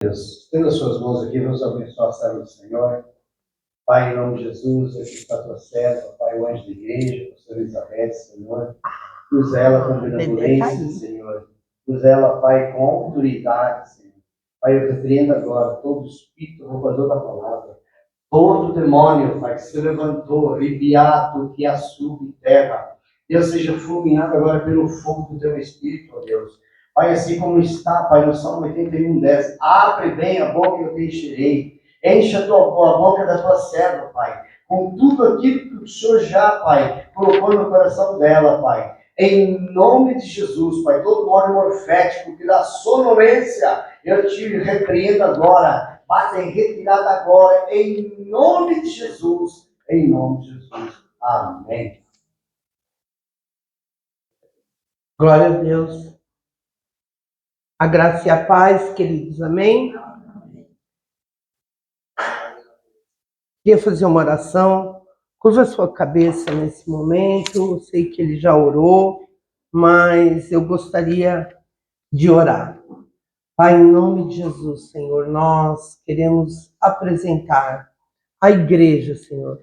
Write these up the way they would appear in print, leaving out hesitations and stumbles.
Deus, estenda as suas mãos aqui, vamos abençoar a serva do Senhor. Pai, em nome de Jesus, aqui está a tua serva, Pai, o anjo da igreja, a pastora Elizabeth, Senhor. Usa ela com benevolência, Senhor. Usa ela, Pai, com autoridade, Senhor. Pai, eu repreendo agora todo espírito roubador da palavra, todo demônio, Pai, que se levantou, ribiato, que assume terra. Deus, seja fulminado agora pelo fogo do teu Espírito, ó Deus. Pai, assim como está, Pai, no Salmo 81:10, abre bem a boca e eu te encherei. Enche a boca da tua serva, Pai, com tudo aquilo que o Senhor já, Pai, colocou no coração dela, Pai. Em nome de Jesus, Pai, todo óleo morfético que dá sonolência, eu te repreendo agora. Bata em retirada agora, em nome de Jesus. Em nome de Jesus. Amém. Glória a Deus. A graça e a paz, queridos, amém? Queria fazer uma oração. Curva a sua cabeça nesse momento. Eu sei que ele já orou, mas eu gostaria de orar. Pai, em nome de Jesus, Senhor, nós queremos apresentar a igreja, Senhor.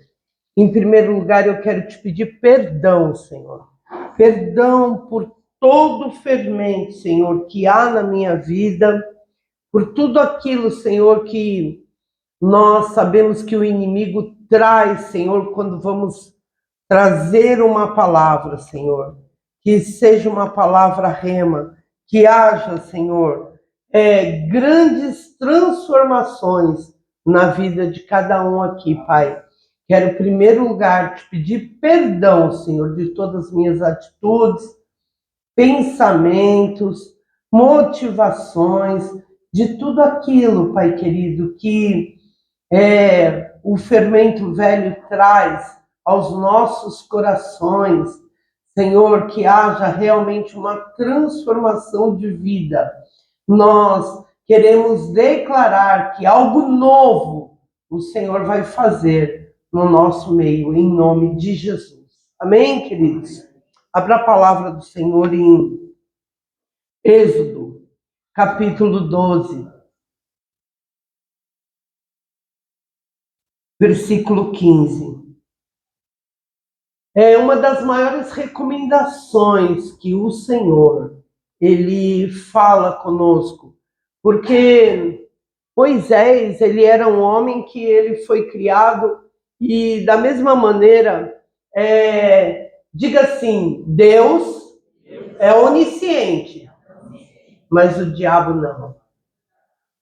Em primeiro lugar, eu quero te pedir perdão, Senhor. Perdão por todo o fermento, Senhor, que há na minha vida, por tudo aquilo, Senhor, que nós sabemos que o inimigo traz, Senhor, quando vamos trazer uma palavra, Senhor. Que seja uma palavra rema, que haja, Senhor, grandes transformações na vida de cada um aqui, Pai. Quero, em primeiro lugar, te pedir perdão, Senhor, de todas as minhas atitudes, pensamentos, motivações, de tudo aquilo, Pai querido, que o fermento velho traz aos nossos corações. Senhor, que haja realmente uma transformação de vida. Nós queremos declarar que algo novo o Senhor vai fazer no nosso meio, em nome de Jesus. Amém, queridos? Abra a palavra do Senhor em Êxodo, capítulo 12, versículo 15. É uma das maiores recomendações que o Senhor, ele fala conosco, porque Moisés, ele era um homem que ele foi criado e da mesma maneira, diga assim, Deus é onisciente, mas o diabo não. O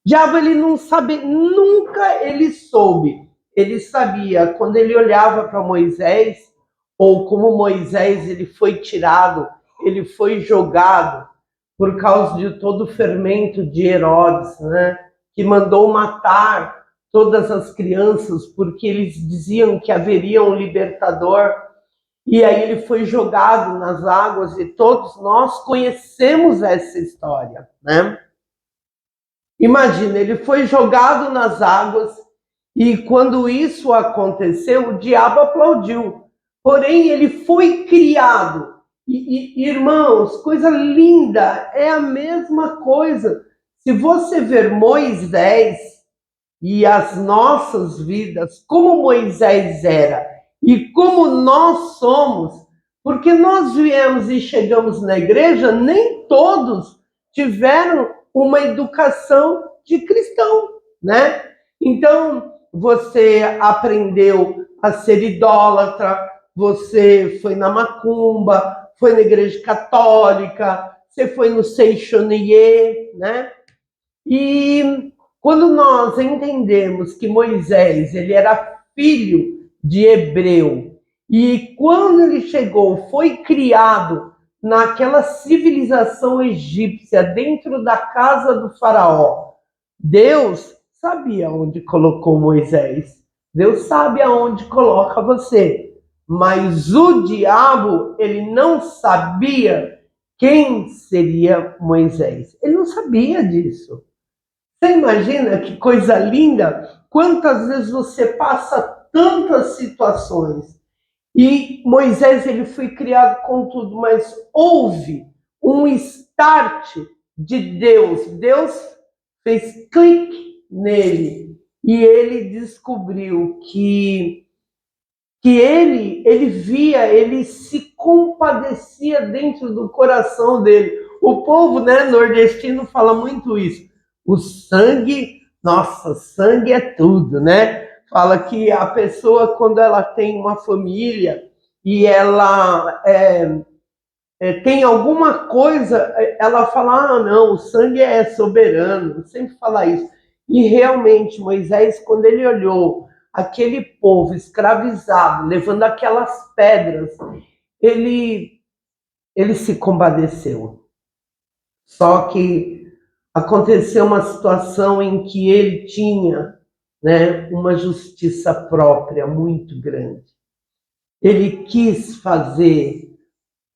diabo, ele não sabe, nunca ele soube. Ele sabia, quando ele olhava para Moisés, ou como Moisés ele foi tirado, ele foi jogado por causa de todo o fermento de Herodes, né? Que mandou matar todas as crianças porque eles diziam que haveria um libertador. E aí ele foi jogado nas águas e todos nós conhecemos essa história, né? Imagina, ele foi jogado nas águas e quando isso aconteceu, o diabo aplaudiu. Porém, ele foi criado. E irmãos, coisa linda, é a mesma coisa. Se você ver Moisés e as nossas vidas, como Moisés era e como nós somos, porque nós viemos e chegamos na igreja, nem todos tiveram uma educação de cristão, né? Então, você aprendeu a ser idólatra, você foi na macumba, foi na igreja católica, você foi no Seixonier, né? E quando nós entendemos que Moisés, ele era filho de hebreu, e quando ele chegou, foi criado naquela civilização egípcia, dentro da casa do faraó, Deus sabia onde colocou Moisés. Deus sabe aonde coloca você. Mas o diabo, ele não sabia quem seria Moisés. Ele não sabia disso. Você imagina que coisa linda? Quantas vezes você passa tantas situações e Moisés, ele foi criado com tudo, mas houve um start de Deus. Deus fez clique nele e ele descobriu que ele via, ele se compadecia dentro do coração dele. O povo, né, nordestino fala muito isso. O sangue, nossa, sangue é tudo, né? Fala que a pessoa, quando ela tem uma família e ela tem alguma coisa, ela fala, ah, não, o sangue é soberano, sempre fala isso. E realmente, Moisés, quando ele olhou aquele povo escravizado, levando aquelas pedras, ele se compadeceu. Só que aconteceu uma situação em que ele tinha, né, uma justiça própria muito grande. Ele quis fazer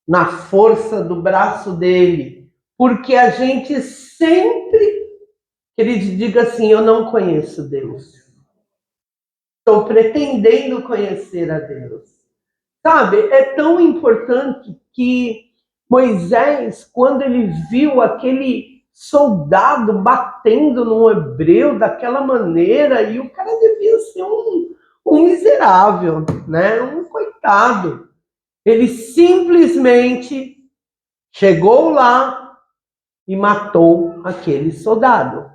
na força do braço dele, porque a gente sempre, que ele diga assim, eu não conheço Deus. Estou pretendendo conhecer a Deus. Sabe, é tão importante que Moisés, quando ele viu aquele soldado batendo num hebreu daquela maneira, e o cara devia ser um miserável, né? Um coitado. Ele simplesmente chegou lá e matou aquele soldado.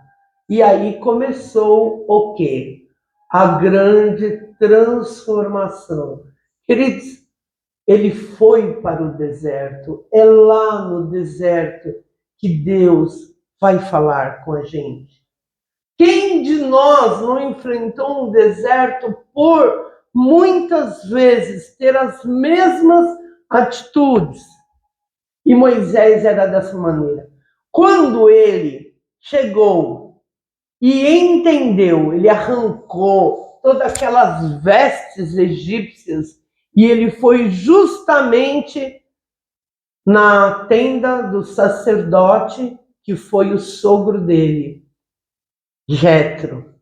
E aí começou o quê? A grande transformação. Queridos, ele foi para o deserto. É lá no deserto que Deus vai falar com a gente. Quem de nós não enfrentou um deserto por muitas vezes ter as mesmas atitudes? E Moisés era dessa maneira. Quando ele chegou e entendeu, ele arrancou todas aquelas vestes egípcias e ele foi justamente na tenda do sacerdote, que foi o sogro dele, Jetro.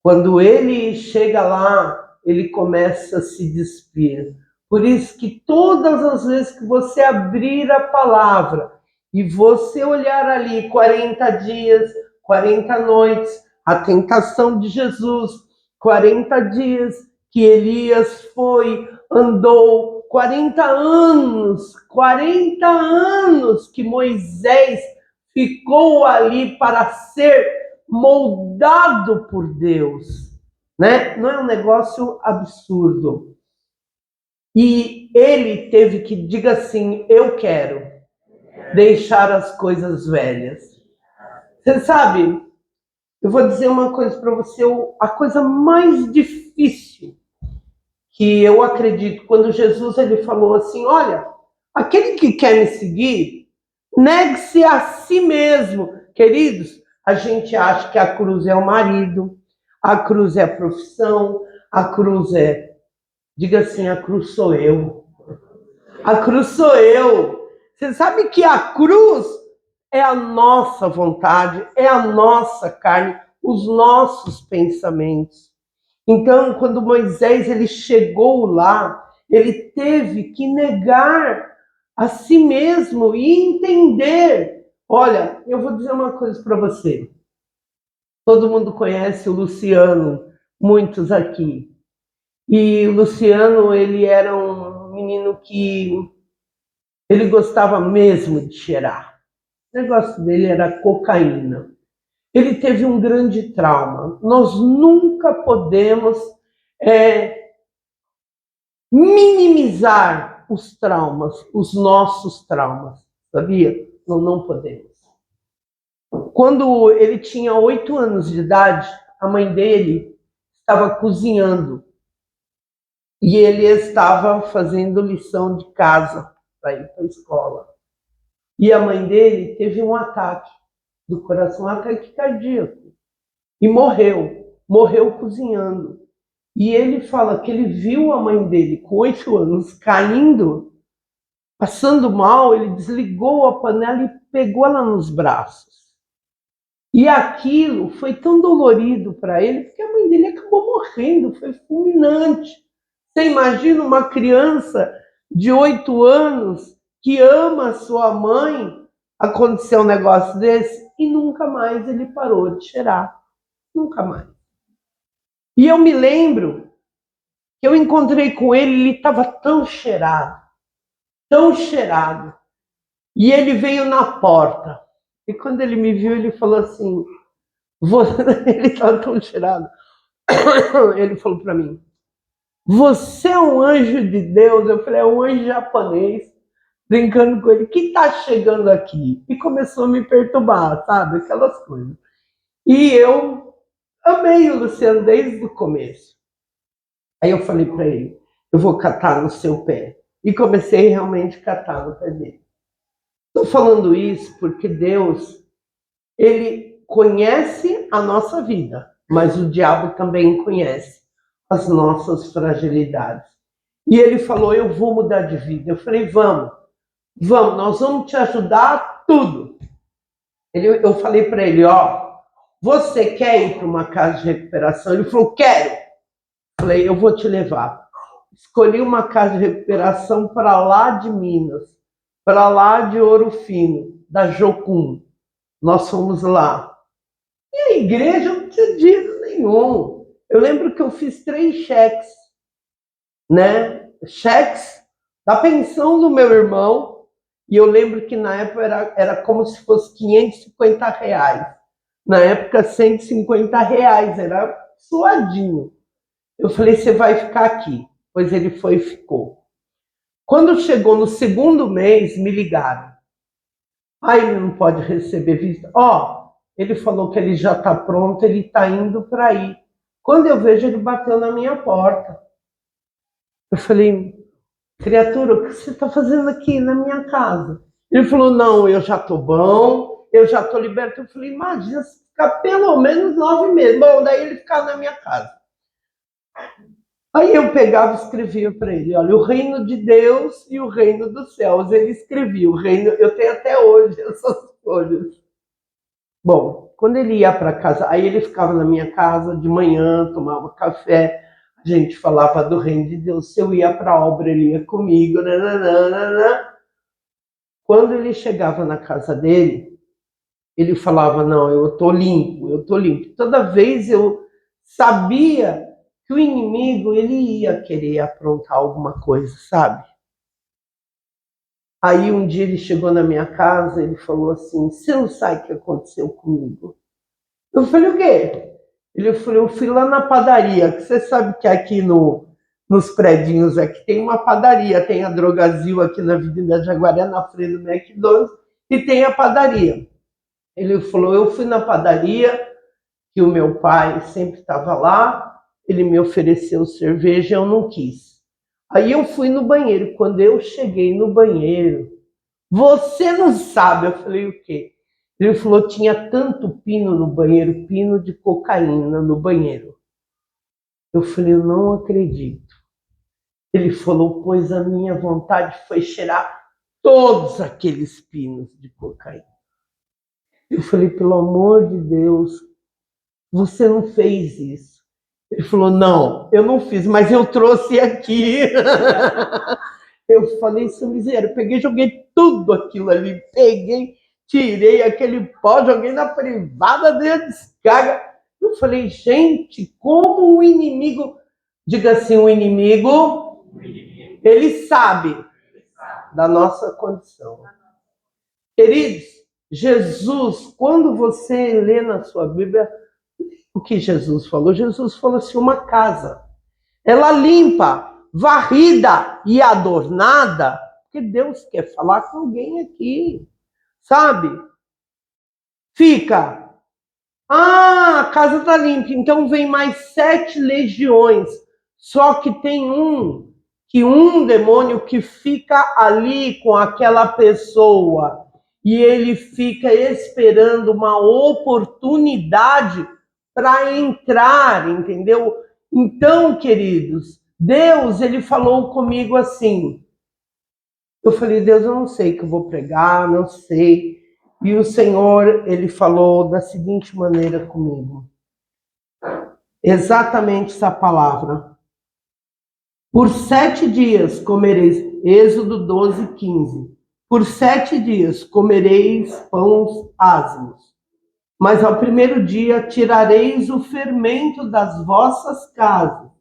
Quando ele chega lá, ele começa a se despir. Por isso que todas as vezes que você abrir a palavra e você olhar ali 40 dias, 40 noites, a tentação de Jesus, 40 dias que Elias foi, andou, 40 anos que Moisés ficou ali para ser moldado por Deus, né? Não é um negócio absurdo. E ele teve que, diga assim, eu quero deixar as coisas velhas. Você sabe, eu vou dizer uma coisa para você, a coisa mais difícil que eu acredito, quando Jesus ele falou assim, olha, aquele que quer me seguir, negue-se a si mesmo. Queridos, a gente acha que a cruz é o marido, a cruz é a profissão, a cruz é, diga assim, a cruz sou eu. A cruz sou eu. Você sabe que a cruz é a nossa vontade, é a nossa carne, os nossos pensamentos. Então, quando Moisés ele chegou lá, ele teve que negar a si mesmo e entender. Olha, eu vou dizer uma coisa para você. Todo mundo conhece o Luciano, muitos aqui. E o Luciano, ele era um menino que ele gostava mesmo de cheirar. O negócio dele era cocaína. Ele teve um grande trauma. Nós nunca podemos minimizar os traumas, os nossos traumas, sabia? Não podemos. Quando ele tinha 8 anos de idade, a mãe dele estava cozinhando e ele estava fazendo lição de casa para ir para a escola. E a mãe dele teve um ataque do coração, um ataque cardíaco, e morreu cozinhando. E ele fala que ele viu a mãe dele com 8 anos caindo, passando mal, ele desligou a panela e pegou ela nos braços. E aquilo foi tão dolorido para ele, porque a mãe dele acabou morrendo, foi fulminante. Você imagina uma criança de 8 anos que ama a sua mãe, acontecer um negócio desse? e nunca mais ele parou de cheirar. Nunca mais. E eu me lembro que eu encontrei com ele, ele estava tão cheirado, tão cheirado. E ele veio na porta. E quando ele me viu, ele falou assim, ele estava tão cheirado. Ele falou para mim, você é um anjo de Deus? Eu falei, é um anjo japonês, brincando com ele, que está chegando aqui? E começou a me perturbar, sabe? Aquelas coisas. E eu amei o Luciano desde o começo. Aí eu falei para ele, eu vou catar no seu pé. E comecei realmente a catar no pé dele. Estou falando isso porque Deus, ele conhece a nossa vida, mas o diabo também conhece as nossas fragilidades. E ele falou, eu vou mudar de vida. Eu falei, vamos, nós vamos te ajudar tudo. Eu falei para ele, ó, você quer ir para uma casa de recuperação? Ele falou, quero. Eu falei, eu vou te levar. Escolhi uma casa de recuperação para lá de Minas, para lá de Ouro Fino, da Jocum. Nós fomos lá. E a igreja não tinha dinheiro nenhum. Eu lembro que eu fiz 3 cheques, né? Cheques da pensão do meu irmão. E eu lembro que na época era como se fosse R$550. Na época, R$150, era suadinho. Eu falei, você vai ficar aqui. Pois ele foi e ficou. Quando chegou no segundo mês, me ligaram. Ele não pode receber visita. Ele falou que ele já está pronto, ele está indo para aí. Quando eu vejo, ele bateu na minha porta. Eu falei, criatura, o que você está fazendo aqui na minha casa? Ele falou, não, eu já estou bom, eu já estou liberto. Eu falei, imagina se ficar pelo menos 9 meses. Bom, daí ele ficava na minha casa. Aí eu pegava e escrevia para ele, olha, o reino de Deus e o reino dos céus. Ele escrevia, o reino, eu tenho até hoje essas folhas. Bom, quando ele ia para casa, aí ele ficava na minha casa de manhã, tomava café, a gente falava do reino de Deus, se eu ia para a obra, ele ia comigo, nananana. Quando ele chegava na casa dele, ele falava, não, eu estou limpo, eu estou limpo. Toda vez eu sabia que o inimigo, ele ia querer aprontar alguma coisa, sabe? Aí um dia ele chegou na minha casa, ele falou assim, você não sabe o que aconteceu comigo? Eu falei, o quê? Ele falou, eu fui lá na padaria, que você sabe que aqui nos predinhos aqui tem uma padaria, tem a Drogazil aqui na Avenida Jaguaré, na frente do McDonald's, e tem a padaria. Ele falou, eu fui na padaria, que o meu pai sempre estava lá, ele me ofereceu cerveja, eu não quis. Aí eu fui no banheiro, quando eu cheguei no banheiro, você não sabe, eu falei, o quê? Ele falou, tinha tanto pino no banheiro, pino de cocaína no banheiro. Eu falei, eu não acredito. Ele falou, pois a minha vontade foi cheirar todos aqueles pinos de cocaína. Eu falei, pelo amor de Deus, você não fez isso. Ele falou, não, eu não fiz, mas eu trouxe aqui. Eu falei, seu miséria, peguei, joguei tudo aquilo ali, peguei, tirei aquele pó, joguei na privada, dei a descarga. Eu falei, gente, como o inimigo, diga assim, o inimigo, ele sabe da nossa condição. Queridos, Jesus, quando você lê na sua Bíblia, o que Jesus falou? Jesus falou assim, uma casa, ela limpa, varrida e adornada, porque Deus quer falar com alguém aqui, sabe? Fica, a casa está limpa, então vem mais 7 legiões, só que tem um demônio que fica ali com aquela pessoa, e ele fica esperando uma oportunidade para entrar, entendeu? Então, queridos, Deus, ele falou comigo assim. Eu falei, Deus, eu não sei o que eu vou pregar, não sei. E o Senhor, ele falou da seguinte maneira comigo. Exatamente essa palavra. Por 7 dias comereis, Êxodo 12, 15. Por 7 dias comereis pães ázimos. Mas ao primeiro dia tirareis o fermento das vossas casas,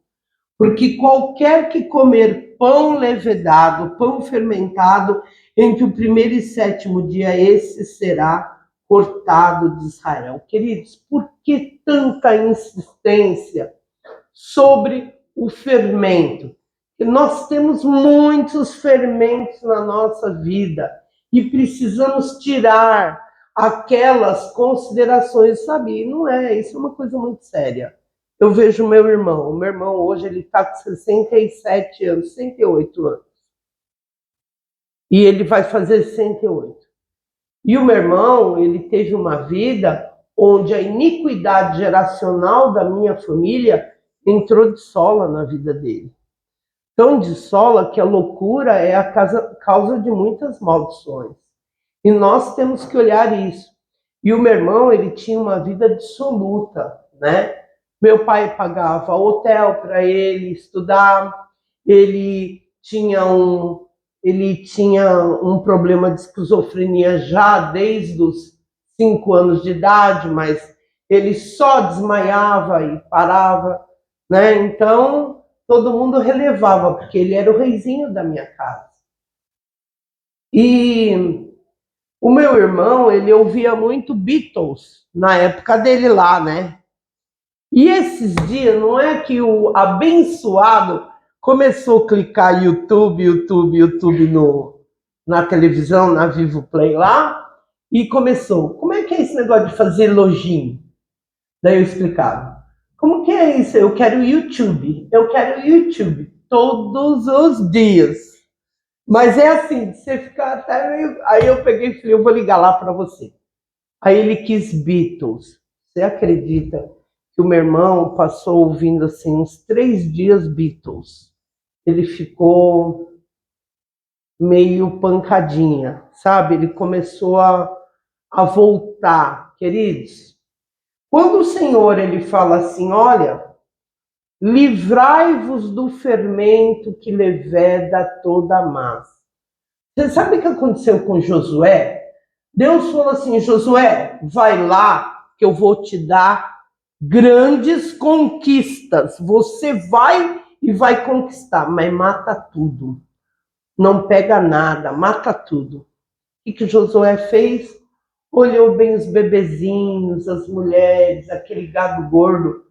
porque qualquer que comer pão levedado, pão fermentado, entre o primeiro e sétimo dia, esse será cortado de Israel. Queridos, por que tanta insistência sobre o fermento? Nós temos muitos fermentos na nossa vida e precisamos tirar aquelas considerações, sabe? Não é, isso é uma coisa muito séria. Eu vejo o meu irmão hoje ele está com 67 anos, 68 anos. E ele vai fazer 68. E o meu irmão, ele teve uma vida onde a iniquidade geracional da minha família entrou de sola na vida dele. Tão de sola que a loucura é a causa de muitas maldições. E nós temos que olhar isso. E o meu irmão, ele tinha uma vida dissoluta, né? Meu pai pagava hotel para ele estudar, ele tinha um problema de esquizofrenia já desde os 5 anos de idade, mas ele só desmaiava e parava, né? Então, todo mundo relevava, porque ele era o reizinho da minha casa. E o meu irmão, ele ouvia muito Beatles, na época dele lá, né? E esses dias, não é que o abençoado começou a clicar YouTube na televisão, na Vivo Play lá, e começou, como é que é esse negócio de fazer login? Daí eu explicava, como que é isso? Eu quero YouTube todos os dias. Mas é assim, você fica até meio... Aí eu peguei e falei, eu vou ligar lá para você. Aí ele quis Beatles. Você acredita que o meu irmão passou ouvindo assim uns 3 dias Beatles? Ele ficou meio pancadinha, sabe? Ele começou a voltar. Queridos, quando o Senhor ele fala assim, olha, livrai-vos do fermento que leveda toda a massa. Você sabe o que aconteceu com Josué? Deus falou assim, Josué, vai lá que eu vou te dar grandes conquistas. Você vai e vai conquistar, mas mata tudo. Não pega nada, mata tudo. O que Josué fez? Olhou bem os bebezinhos, as mulheres, aquele gado gordo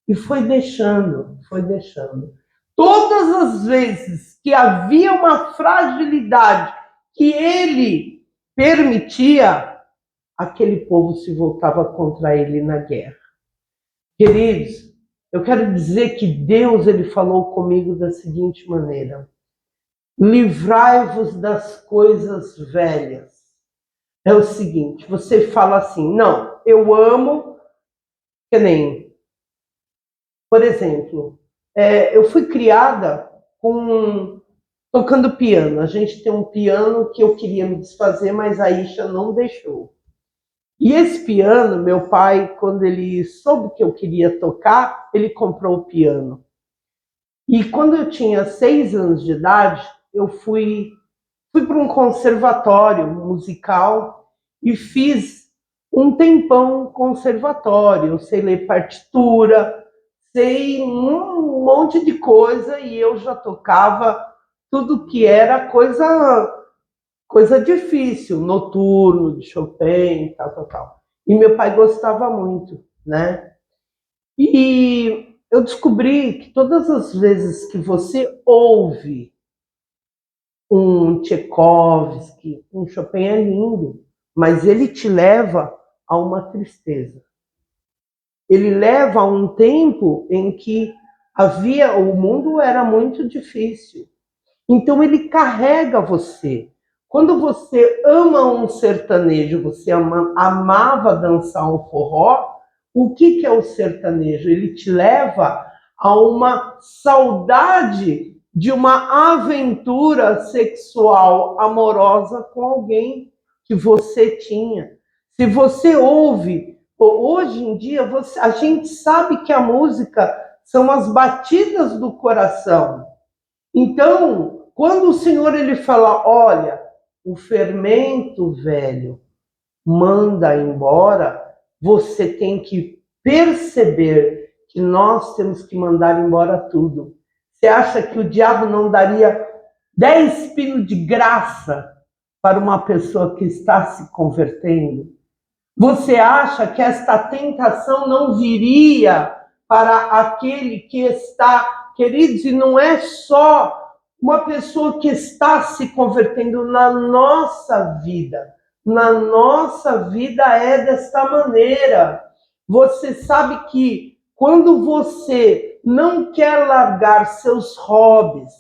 e foi deixando, foi deixando. Todas as vezes que havia uma fragilidade que ele permitia, aquele povo se voltava contra ele na guerra. Queridos, eu quero dizer que Deus ele falou comigo da seguinte maneira: livrai-vos das coisas velhas. É o seguinte, você fala assim, não, eu amo, que nem, por exemplo, eu fui criada tocando piano. A gente tem um piano que eu queria me desfazer, mas a Isha não deixou. E esse piano, meu pai, quando ele soube que eu queria tocar, ele comprou o piano. E quando eu tinha 6 anos de idade, eu fui para um conservatório musical e fiz um tempão conservatório. Eu sei ler partitura, sei um monte de coisa e eu já tocava tudo que era coisa difícil, noturno, de Chopin, tal. E meu pai gostava muito, né? E eu descobri que todas as vezes que você ouve um Tchaikovsky, um Chopin é lindo, mas ele te leva a uma tristeza. Ele leva a um tempo em que o mundo era muito difícil. Então ele carrega você. Quando você ama um sertanejo, você amava dançar um forró, o que é o sertanejo? Ele te leva a uma saudade de uma aventura sexual amorosa com alguém que você tinha. Se você ouve, hoje em dia, a gente sabe que a música são as batidas do coração. Então, quando o Senhor ele fala, olha, o fermento velho manda embora, você tem que perceber que nós temos que mandar embora tudo. Você acha que o diabo não daria 10 pinos de graça para uma pessoa que está se convertendo? Você acha que esta tentação não viria para aquele que está, queridos, e não é só uma pessoa que está se convertendo na nossa vida. Na nossa vida é desta maneira. Você sabe que quando você não quer largar seus hobbies,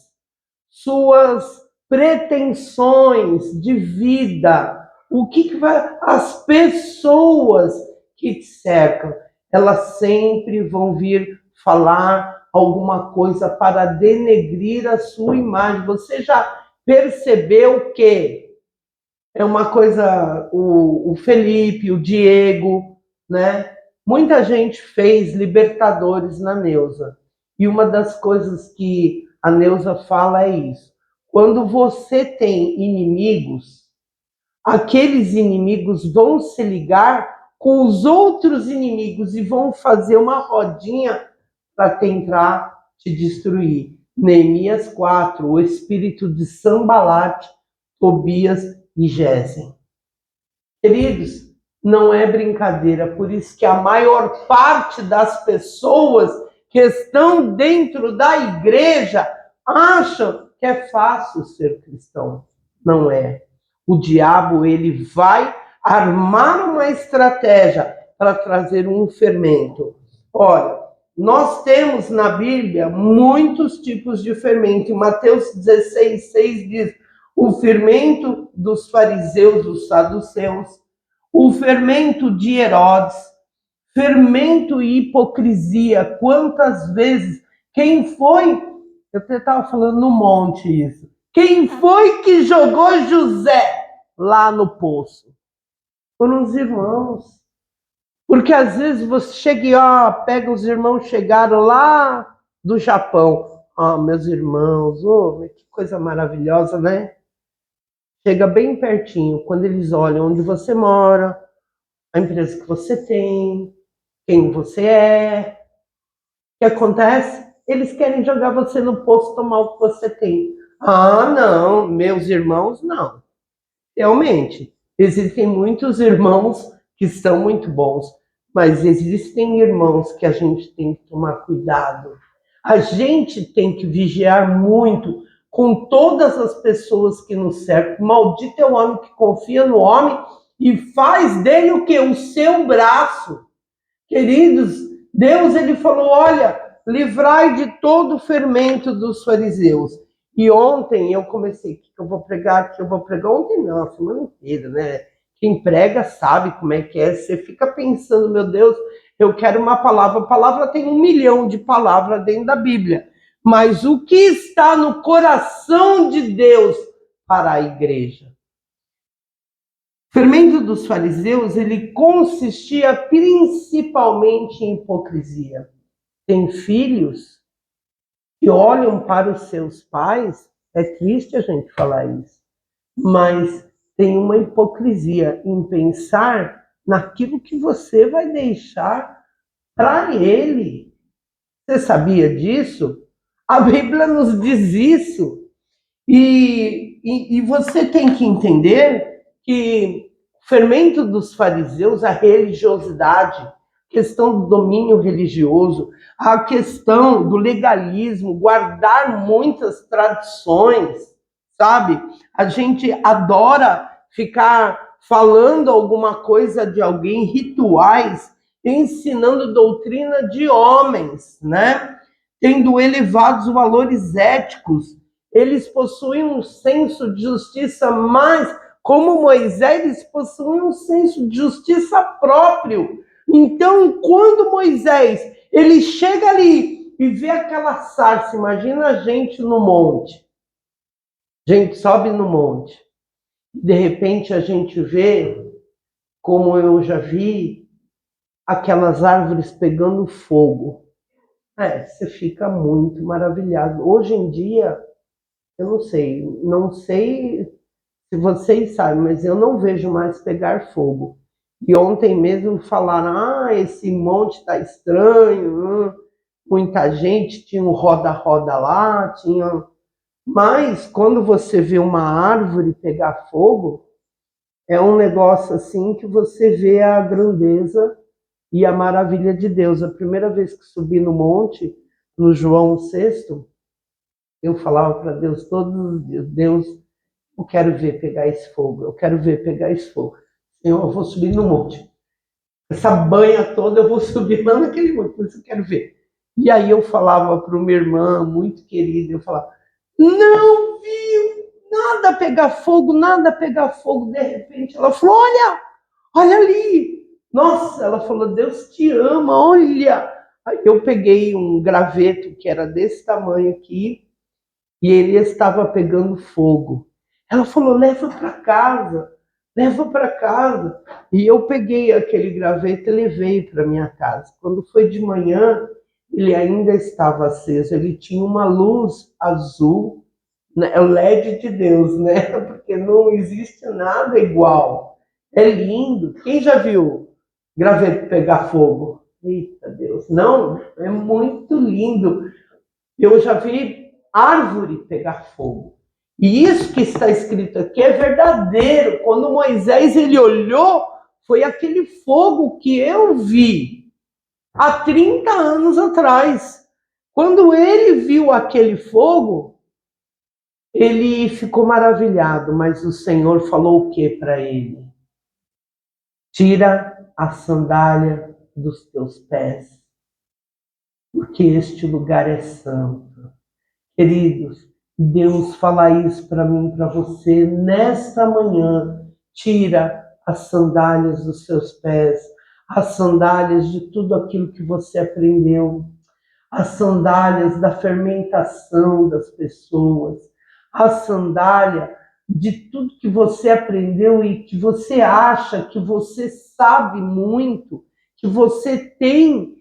suas pretensões de vida, o que vai? As pessoas que te cercam, elas sempre vão vir falar alguma coisa para denegrir a sua imagem. Você já percebeu que é uma coisa, o Felipe, o Diego, né? Muita gente fez Libertadores na Neuza. E uma das coisas que a Neuza fala é isso. Quando você tem inimigos, aqueles inimigos vão se ligar com os outros inimigos e vão fazer uma rodinha para tentar te destruir. Neemias 4, o espírito de Sambalate, Tobias e Gésem. Queridos, não é brincadeira, por isso que a maior parte das pessoas que estão dentro da igreja acham que é fácil ser cristão. Não é. O diabo, ele vai armar uma estratégia para trazer um fermento. Olha, nós temos na Bíblia muitos tipos de fermento. Em Mateus 16:6 diz: o fermento dos fariseus, dos saduceus, o fermento de Herodes, fermento e hipocrisia. Quantas vezes, quem foi, eu até estava falando no monte isso, quem foi que jogou José lá no poço? Foram os irmãos. Porque às vezes você chega e pega os irmãos, chegaram lá do Japão. Meus irmãos, que coisa maravilhosa, né? Chega bem pertinho, quando eles olham onde você mora, a empresa que você tem, quem você é. O que acontece? Eles querem jogar você no poço, tomar o que você tem. Não, meus irmãos, não. Realmente, existem muitos irmãos que são muito bons, mas existem irmãos que a gente tem que tomar cuidado. A gente tem que vigiar muito com todas as pessoas que nos cercam. Maldito é o homem que confia no homem e faz dele o quê? O seu braço. Queridos, Deus, ele falou, olha, livrai de todo o fermento dos fariseus. E ontem eu comecei, o que eu vou pregar? Ontem não, a semana inteira, né? Quem prega sabe como é que é. Você fica pensando, meu Deus, eu quero uma palavra. A palavra tem 1 milhão de palavras dentro da Bíblia. Mas o que está no coração de Deus para a igreja? O fermento dos fariseus, ele consistia principalmente em hipocrisia. Tem filhos que olham para os seus pais, é triste a gente falar isso, mas tem uma hipocrisia em pensar naquilo que você vai deixar para ele. Você sabia disso? A Bíblia nos diz isso. E você tem que entender que o fermento dos fariseus, a religiosidade, questão do domínio religioso, a questão do legalismo, guardar muitas tradições, sabe? A gente adora ficar falando alguma coisa de alguém, rituais, ensinando doutrina de homens, né? Tendo elevados valores éticos. Eles possuem um senso de justiça, mas, como Moisés, eles possuem um senso de justiça próprio. Então, quando Moisés, ele chega ali e vê aquela sarça, imagina a gente no monte. A gente sobe no monte. De repente, a gente vê, como eu já vi, aquelas árvores pegando fogo. Você fica muito maravilhado. Hoje em dia, eu não sei se vocês sabem, mas eu não vejo mais pegar fogo. E ontem mesmo falaram, esse monte está estranho, muita gente, tinha um roda-roda lá, tinha... Mas quando você vê uma árvore pegar fogo, é um negócio assim que você vê a grandeza e a maravilha de Deus. A primeira vez que subi no monte, no João 6, eu falava para Deus todos os dias, Deus, eu quero ver pegar esse fogo, eu quero ver pegar esse fogo. Eu vou subir no monte. Essa banha toda eu vou subir lá naquele monte, por isso eu quero ver. E aí eu falava para uma irmã muito querida, eu falava, não viu nada pegar fogo, nada pegar fogo. De repente ela falou, olha ali. Nossa, ela falou, Deus te ama, olha. Aí eu peguei um graveto que era desse tamanho aqui e ele estava pegando fogo. Ela falou, leva para casa, leva para casa. E eu peguei aquele graveto e levei para minha casa. Quando foi de manhã, ele ainda estava aceso, ele tinha uma luz azul, né? É o LED de Deus, né? Porque não existe nada igual. É lindo. Quem já viu graveto pegar fogo? Eita Deus, não, é muito lindo. Eu já vi árvore pegar fogo. E isso que está escrito aqui é verdadeiro. Quando Moisés ele olhou, foi aquele fogo que eu vi há 30 anos atrás. Quando ele viu aquele fogo, ele ficou maravilhado, mas o Senhor falou o que para ele? Tira a sandália dos teus pés, porque este lugar é santo. Queridos, Deus fala isso para mim, para você, nesta manhã. Tira as sandálias dos seus pés, as sandálias de tudo aquilo que você aprendeu, as sandálias da fermentação das pessoas, a sandália de tudo que você aprendeu e que você acha que você sabe muito, que você tem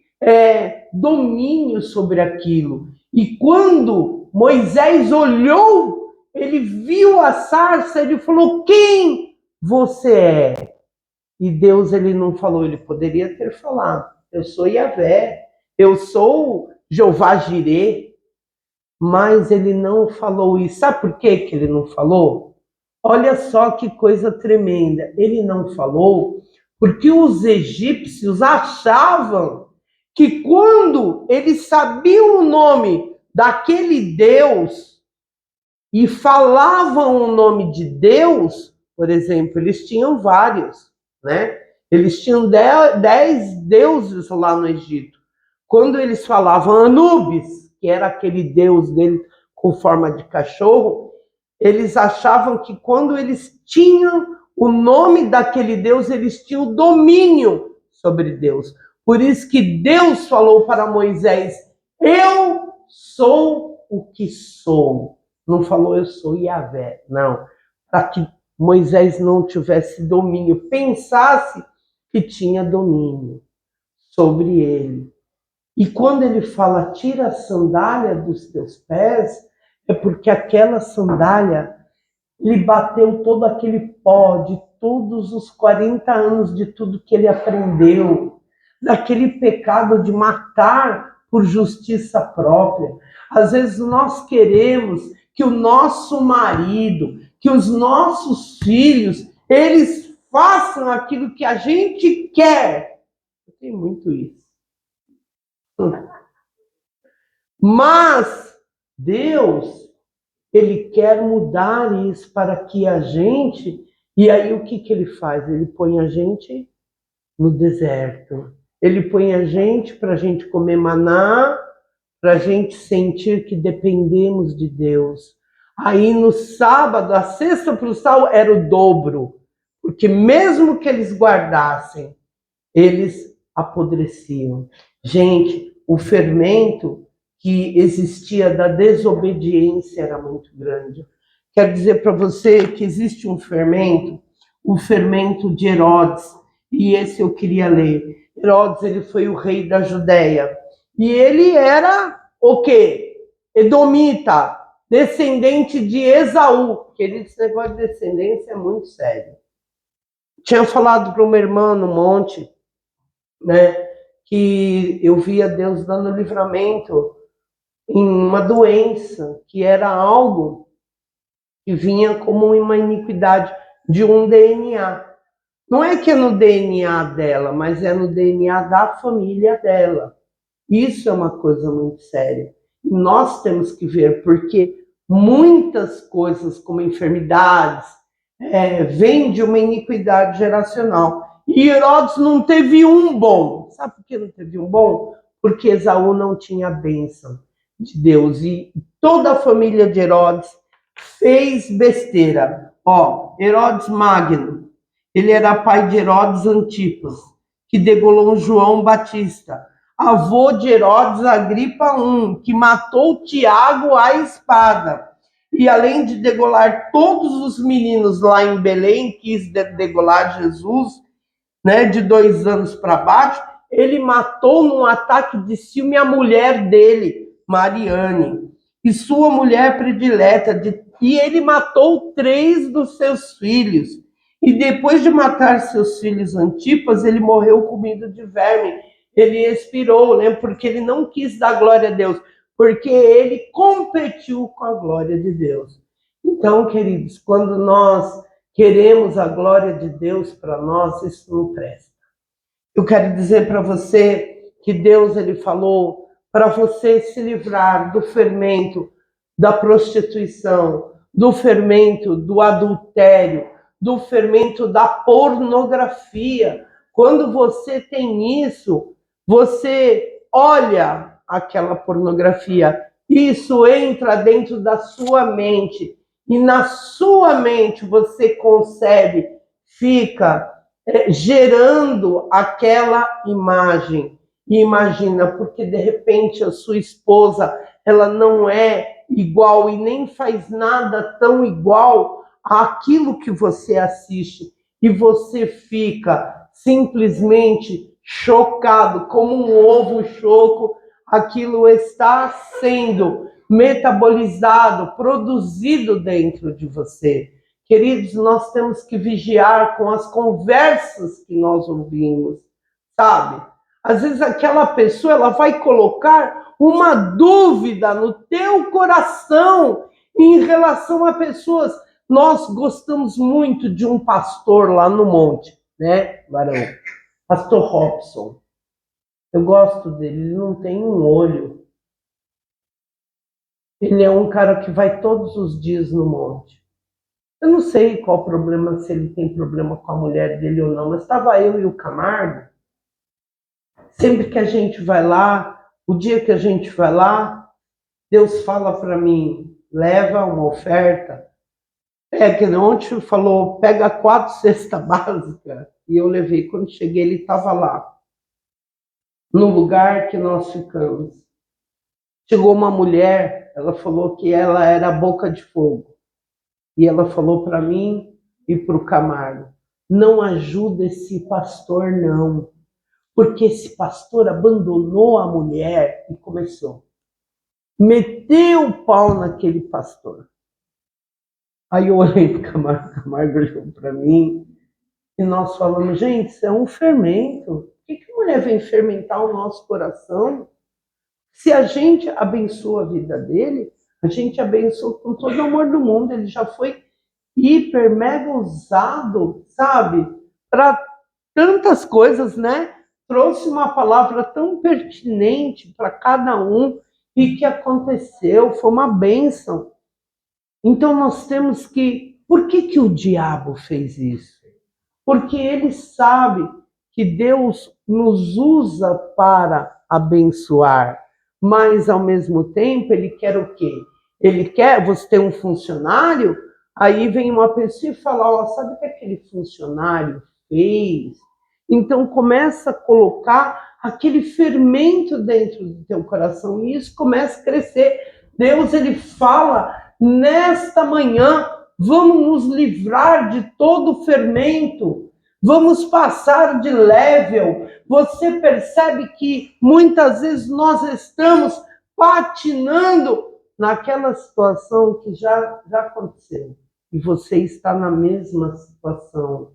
domínio sobre aquilo. E quando Moisés olhou, ele viu a sarça, ele falou, quem você é? E Deus, ele não falou, ele poderia ter falado, eu sou Yahvé, eu sou Jeová Jirê, mas ele não falou isso. Sabe por que ele não falou? Olha só que coisa tremenda. Ele não falou porque os egípcios achavam que quando eles sabiam o nome daquele Deus e falavam o nome de Deus, por exemplo, eles tinham vários, né? Eles tinham 10 deuses lá no Egito. Quando eles falavam Anubis, que era aquele deus dele com forma de cachorro, eles achavam que quando eles tinham o nome daquele Deus, eles tinham domínio sobre Deus. Por isso que Deus falou para Moisés, eu sou o que sou. Não falou eu sou Yahvé, não. Para que Moisés não tivesse domínio, pensasse que tinha domínio sobre ele. E quando ele fala, tira a sandália dos teus pés, é porque aquela sandália lhe bateu todo aquele pó de todos os 40 anos de tudo que ele aprendeu, daquele pecado de matar por justiça própria. Às vezes nós queremos que o nosso marido, que os nossos filhos, eles façam aquilo que a gente quer. Tem muito isso. Mas Deus, ele quer mudar isso para que a gente... E aí o que ele faz? Ele põe a gente no deserto. Ele põe a gente para a gente comer maná, para a gente sentir que dependemos de Deus. Aí no sábado, a sexta para o sábado era o dobro. Porque mesmo que eles guardassem, eles apodreciam. Gente, o fermento que existia da desobediência era muito grande. Quero dizer para você que existe um fermento, o fermento de Herodes, e esse eu queria ler. Herodes, ele foi o rei da Judéia, e ele era o quê? Edomita, descendente de Esaú. Querido, esse negócio de descendência é muito sério. Tinha falado para uma irmã no monte, né, que eu via Deus dando livramento em uma doença, que era algo que vinha como uma iniquidade de um DNA. Não é que é no DNA dela, mas é no DNA da família dela. Isso é uma coisa muito séria. E nós temos que ver, porque muitas coisas, como enfermidades, vêm de uma iniquidade geracional. E Herodes não teve um bom. Sabe por que não teve um bom? Porque Esaú não tinha a bênção de Deus. E toda a família de Herodes fez besteira. Ó, Herodes Magno, ele era pai de Herodes Antipas, que degolou João Batista, avô de Herodes Agripa I, que matou Tiago à espada. E além de degolar todos os meninos lá em Belém, quis degolar Jesus, né, de 2 anos para baixo, ele matou num ataque de ciúme a mulher dele, Mariane, e sua mulher predileta, e ele matou 3 dos seus filhos. E depois de matar seus filhos Antipas, ele morreu comido de verme. Ele expirou, né? Porque ele não quis dar glória a Deus, porque ele competiu com a glória de Deus. Então, queridos, quando nós queremos a glória de Deus para nós, isso não presta. Eu quero dizer para você que Deus, ele falou para você se livrar do fermento da prostituição, do fermento do adultério, do fermento da pornografia. Quando você tem isso, você olha aquela pornografia, isso entra dentro da sua mente, e na sua mente você concebe, fica gerando aquela imagem. E imagina, porque de repente a sua esposa, ela não é igual e nem faz nada tão igual àquilo que você assiste. E você fica simplesmente chocado, como um ovo choco, aquilo está sendo metabolizado, produzido dentro de você. Queridos, nós temos que vigiar com as conversas que nós ouvimos, sabe? Às vezes aquela pessoa, ela vai colocar uma dúvida no teu coração em relação a pessoas. Nós gostamos muito de um pastor lá no monte, né, Barão? Pastor Robson. Eu gosto dele, ele não tem um olho. Ele é um cara que vai todos os dias no monte. Eu não sei qual o problema, se ele tem problema com a mulher dele ou não, mas estava eu e o Camargo. Sempre que a gente vai lá, o dia que a gente vai lá, Deus fala para mim, leva uma oferta. Que ontem falou, pega 4 cestas básicas. E eu levei. Quando cheguei, ele estava lá, no lugar que nós ficamos. Chegou uma mulher, ela falou que ela era a boca de fogo. E ela falou para mim e para o Camargo, não ajuda esse pastor não, porque esse pastor abandonou a mulher e começou. Meteu o pau naquele pastor. Aí eu olhei para o Camargo olhou para mim e nós falamos, gente, isso é um fermento. Por que a mulher vem fermentar o nosso coração? Se a gente abençoa a vida dele, a gente abençoa com todo o amor do mundo. Ele já foi hiper, mega usado, sabe? Para tantas coisas, né? Trouxe uma palavra tão pertinente para cada um. E que aconteceu, foi uma bênção. Então nós temos que... Por que o diabo fez isso? Porque ele sabe que Deus nos usa para abençoar, mas ao mesmo tempo ele quer o quê? Ele quer, você ter um funcionário, aí vem uma pessoa e fala, ó, sabe o que aquele funcionário fez? Então começa a colocar aquele fermento dentro do teu coração e isso começa a crescer. Deus, ele fala, nesta manhã, vamos nos livrar de todo o fermento, vamos passar de level. Você percebe que muitas vezes nós estamos patinando naquela situação que já aconteceu. E você está na mesma situação.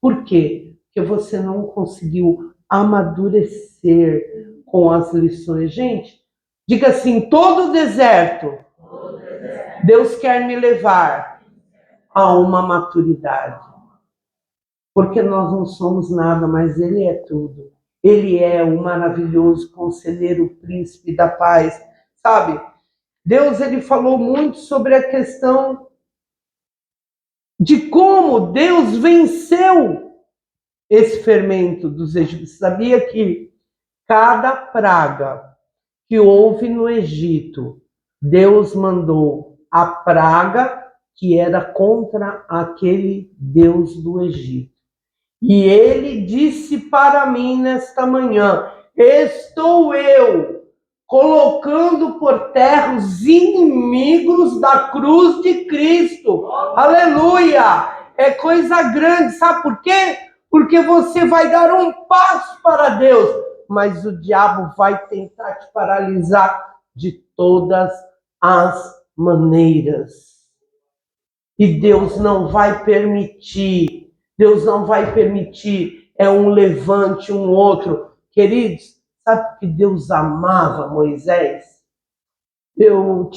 Por quê? Porque você não conseguiu amadurecer com as lições. Gente, diga assim, todo deserto, Deus quer me levar a uma maturidade. Porque nós não somos nada, mas Ele é tudo. Ele é o maravilhoso conselheiro, o príncipe da paz. Sabe? Deus, ele falou muito sobre a questão de como Deus venceu esse fermento dos egípcios. Sabia que cada praga que houve no Egito, Deus mandou a praga que era contra aquele Deus do Egito. E ele disse para mim nesta manhã: estou eu colocando por terra os inimigos da cruz de Cristo. Aleluia! É coisa grande, sabe por quê? Porque você vai dar um passo para Deus, mas o diabo vai tentar te paralisar de todas as maneiras. E Deus não vai permitir. Deus não vai permitir um levante, um outro. Queridos, sabe que Deus amava Moisés? Eu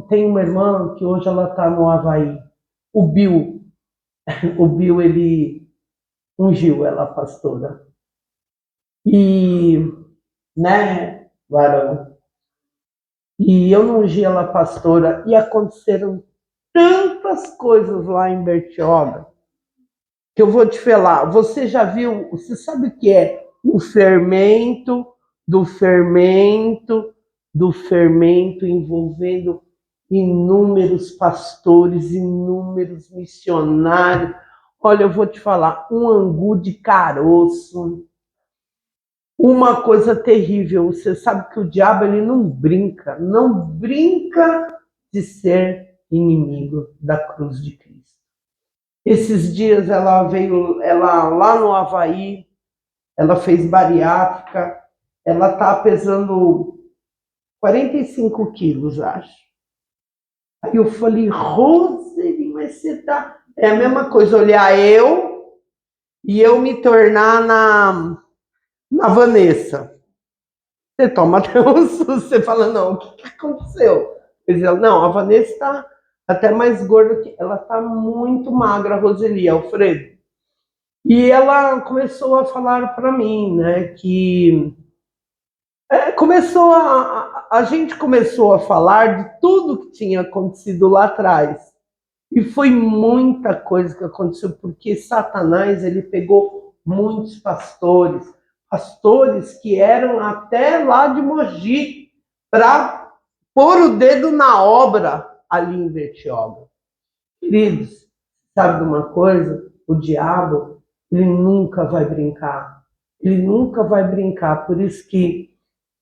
tenho uma irmã que hoje ela está no Havaí. O Bill, ele ungiu ela pastora. E, né, varão? E eu não ungi ela pastora. E aconteceram tantas coisas lá em Bertioga que eu vou te falar. Você já viu, você sabe o que é o fermento do fermento do fermento envolvendo inúmeros pastores, inúmeros missionários. Olha, eu vou te falar, um angu de caroço, uma coisa terrível. Você sabe que o diabo ele não brinca de ser inimigo da cruz de Cristo. Esses dias ela lá no Havaí, ela fez bariátrica, ela está pesando 45 quilos, acho. Aí eu falei, Roseli, mas você tá... É a mesma coisa olhar eu e eu me tornar na Vanessa. Você toma até um susto, você fala, não, o que aconteceu? Não, a Vanessa está até mais gorda que ela, está muito magra, a Roseli, Alfredo. E ela começou a falar para mim, né, que a gente começou a falar de tudo que tinha acontecido lá atrás. E foi muita coisa que aconteceu, porque Satanás, ele pegou muitos pastores que eram até lá de Mogi, para pôr o dedo na obra ali em Bertioga. Queridos, sabe de uma coisa? O diabo, ele nunca vai brincar. Ele nunca vai brincar. Por isso que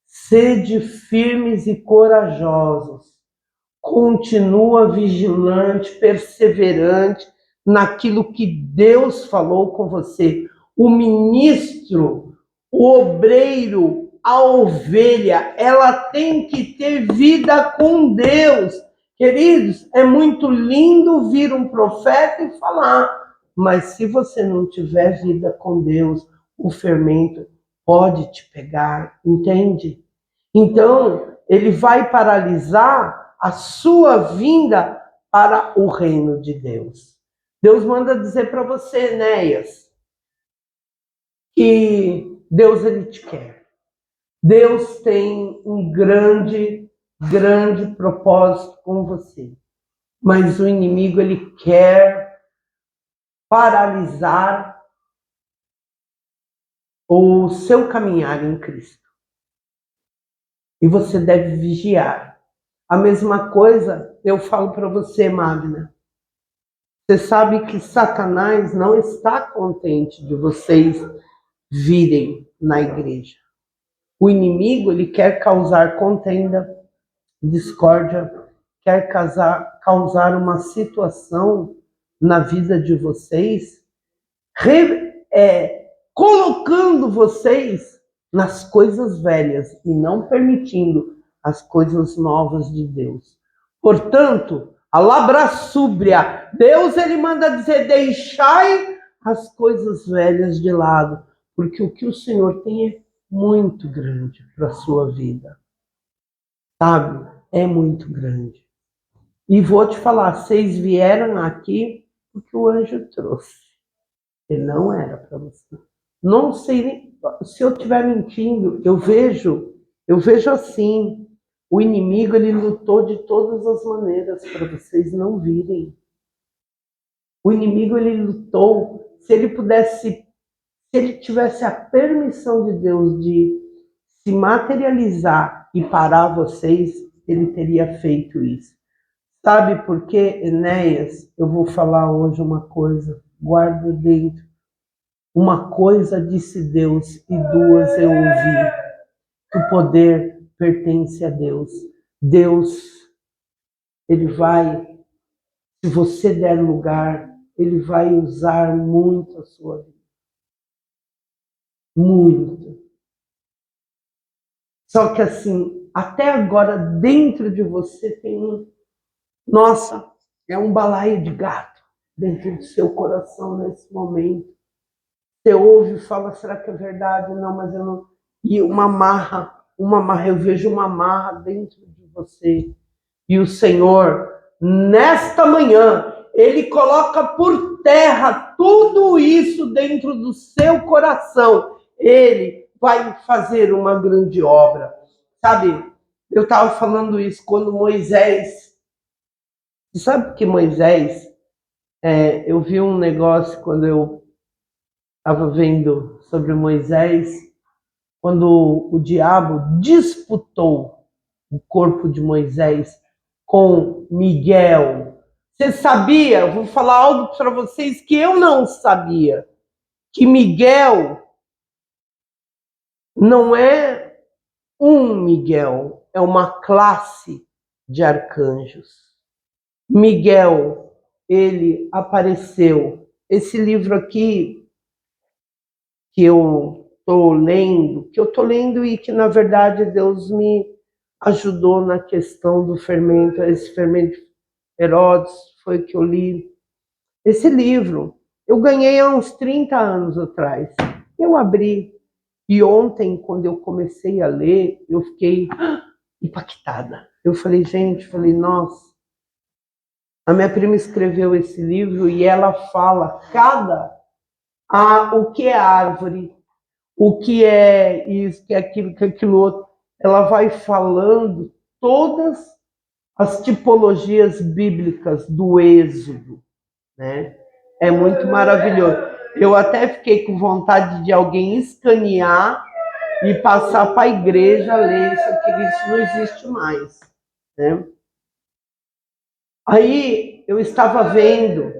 sede firmes e corajosos. Continua vigilante, perseverante naquilo que Deus falou com você. O ministro, o obreiro, a ovelha, ela tem que ter vida com Deus. Queridos, é muito lindo vir um profeta e falar, mas se você não tiver vida com Deus, o fermento pode te pegar, entende? Então, ele vai paralisar a sua vinda para o reino de Deus. Deus manda dizer para você, Enéas, que Deus ele te quer. Deus tem um grande propósito com você. Mas o inimigo ele quer paralisar o seu caminhar em Cristo. E você deve vigiar. A mesma coisa eu falo para você, Magna. Você sabe que Satanás não está contente de vocês virem na igreja. O inimigo, ele quer causar contenda, discórdia, quer causar uma situação na vida de vocês, colocando vocês nas coisas velhas e não permitindo as coisas novas de Deus. Portanto, a labra súbria, Deus ele manda dizer, deixai as coisas velhas de lado, porque o que o Senhor tem é muito grande para a sua vida, sabe? É muito grande. E vou te falar, vocês vieram aqui porque o anjo trouxe. E não era para você. Não sei nem, se eu estiver mentindo, eu vejo assim, o inimigo ele lutou de todas as maneiras para vocês não virem. O inimigo ele lutou, se ele tivesse a permissão de Deus de se materializar e parar vocês, ele teria feito isso. Sabe por quê, Enéas? Eu vou falar hoje uma coisa, guarda dentro. Uma coisa disse Deus e duas eu ouvi, que o poder pertence a Deus. Deus, ele vai, se você der lugar, ele vai usar muito a sua vida. Muito. Só que assim, até agora dentro de você tem nossa, é um balaio de gato dentro do seu coração nesse momento. Você ouve e fala, será que é verdade? Não, mas eu não. E uma marra, eu vejo uma marra dentro de você. E o Senhor, nesta manhã, Ele coloca por terra tudo isso dentro do seu coração. Ele vai fazer uma grande obra. Sabe, eu estava falando isso quando Moisés. Sabe que Moisés, eu vi um negócio quando eu estava vendo sobre Moisés, quando o diabo disputou o corpo de Moisés com Miguel. Você sabia? Vou falar algo para vocês que eu não sabia. Que Miguel não é um Miguel, é uma classe de arcanjos. Miguel, ele apareceu. Esse livro aqui que eu estou lendo e que, na verdade, Deus me ajudou na questão do fermento, esse fermento Herodes, foi que eu li. Esse livro, eu ganhei há uns 30 anos atrás. Eu abri, e ontem, quando eu comecei a ler, eu fiquei impactada. Eu falei, nossa, a minha prima escreveu esse livro e ela fala o que é árvore, o que é isso, que é aquilo, que é aquilo outro. Ela vai falando todas as tipologias bíblicas do Êxodo, né? É muito maravilhoso. Eu até fiquei com vontade de alguém escanear e passar para a igreja ler isso aqui, isso não existe mais, né? Aí eu estava vendo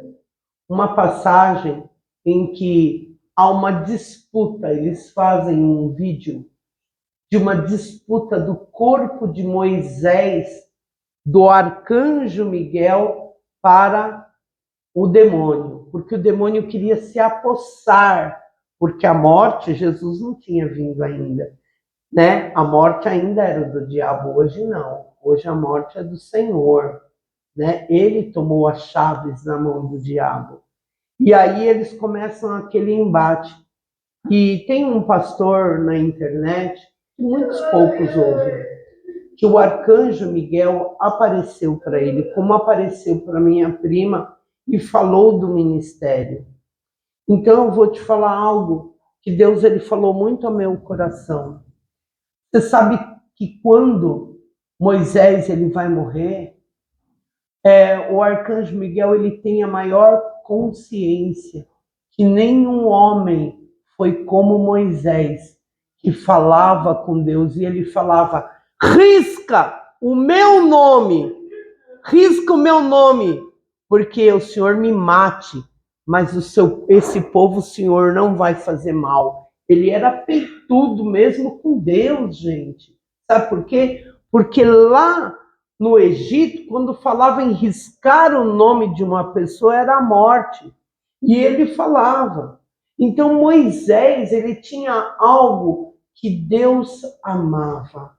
uma passagem em que há uma disputa, eles fazem um vídeo de uma disputa do corpo de Moisés, do arcanjo Miguel, para o demônio, porque o demônio queria se apossar, porque a morte, Jesus não tinha vindo ainda, né? A morte ainda era do diabo, hoje não. Hoje a morte é do Senhor, né? Ele tomou as chaves na mão do diabo. E aí eles começam aquele embate. E tem um pastor na internet, que muitos poucos ouvem, que o arcanjo Miguel apareceu para ele, como apareceu para minha prima, e falou do ministério. Então eu vou te falar algo que Deus ele falou muito ao meu coração. Você sabe que quando Moisés ele vai morrer, o arcanjo Miguel ele tem a maior consciência que nenhum homem foi como Moisés, que falava com Deus e ele falava: risca o meu nome, porque o Senhor me mate, mas esse povo o Senhor não vai fazer mal. Ele era peitudo mesmo com Deus, gente. Sabe por quê? Porque lá no Egito, quando falava em riscar o nome de uma pessoa, era a morte. E ele falava. Então Moisés, ele tinha algo que Deus amava.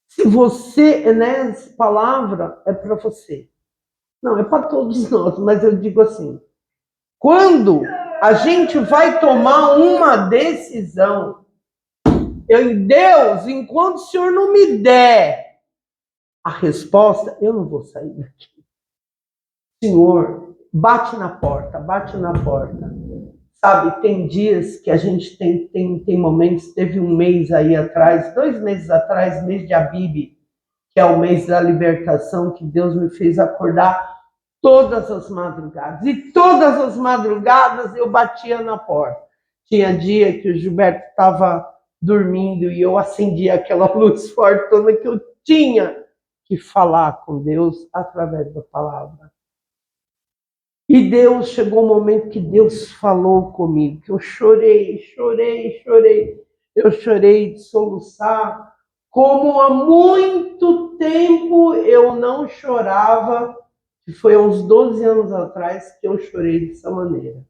Se você, né, essa palavra é para você. Não, é para todos nós, mas eu digo assim, quando a gente vai tomar uma decisão. Deus, enquanto o Senhor não me der a resposta, eu não vou sair daqui. Senhor, bate na porta, bate na porta. Sabe, tem dias que a gente tem momentos, teve um mês aí atrás, 2 meses atrás, mês de Abib, que é o mês da libertação, que Deus me fez acordar todas as madrugadas. E todas as madrugadas eu batia na porta. Tinha dia que o Gilberto estava dormindo e eu acendia aquela luz forte toda que eu tinha que falar com Deus através da palavra. E Deus, chegou um momento que Deus falou comigo, que eu chorei. Eu chorei de soluçar, como há muito tempo eu não chorava, que foi há uns 12 anos atrás que eu chorei dessa maneira.